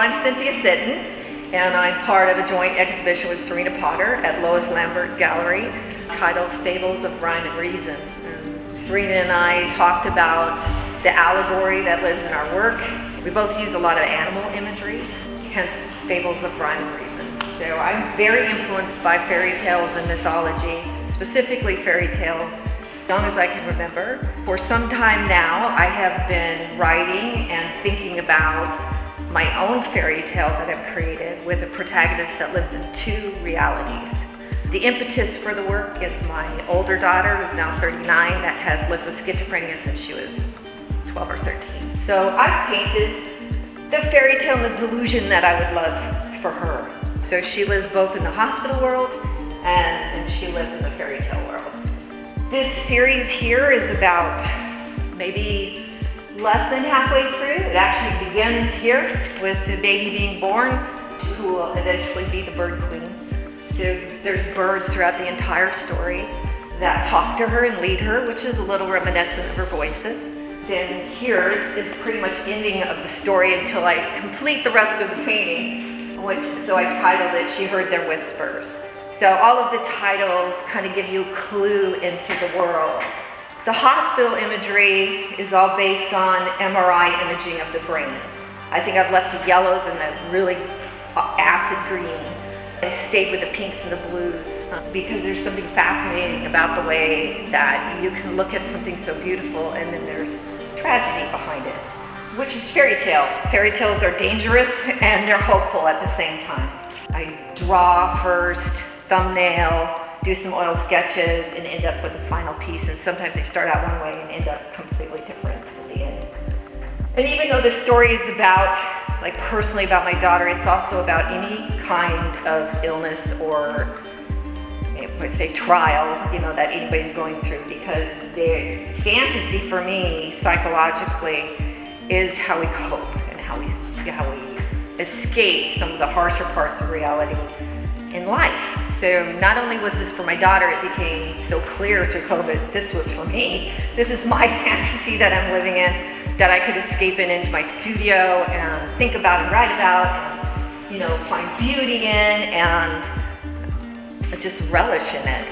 I'm Cynthia Sitton, and I'm part of a joint exhibition with Serena Potter at Lois Lambert Gallery titled Fables of Rhyme and Reason. And Serena and I talked about the allegory that lives in our work. We both use a lot of animal imagery, hence Fables of Rhyme and Reason. So I'm very influenced by fairy tales and mythology, specifically fairy tales, as long as I can remember. For some time now, I have been writing and thinking about my own fairy tale that I've created with a protagonist that lives in two realities. The impetus for the work is my older daughter, who's now 39, that has lived with schizophrenia since she was 12 or 13. So I've painted the fairy tale and the delusion that I would love for her. So she lives both in the hospital world and she lives in the fairy tale world. This series here is about maybe less than halfway through. It actually begins here with the baby being born, who will eventually be the bird queen. So there's birds throughout the entire story that talk to her and lead her, which is a little reminiscent of her voices. Then here is pretty much ending of the story until I complete the rest of the paintings, so I titled it She Heard Their Whispers. So all of the titles kind of give you a clue into the world. The hospital imagery is all based on MRI imaging of the brain. I think I've left the yellows and the really acid green and stayed with the pinks and the blues because there's something fascinating about the way that you can look at something so beautiful and then there's tragedy behind it, which is fairy tale. Fairy tales are dangerous and they're hopeful at the same time. I draw first, thumbnail, do some oil sketches, and end up with the final piece. And sometimes they start out one way and end up completely different at the end. And even though the story is about, like personally about my daughter, it's also about any kind of illness or I say trial, that anybody's going through, because the fantasy for me psychologically is how we cope and how we escape some of the harsher parts of reality in life. So not only was this for my daughter, it became so clear through COVID, this was for me. This is my fantasy that I'm living in, that I could escape into my studio and think about and write about and, find beauty in and just relish in it.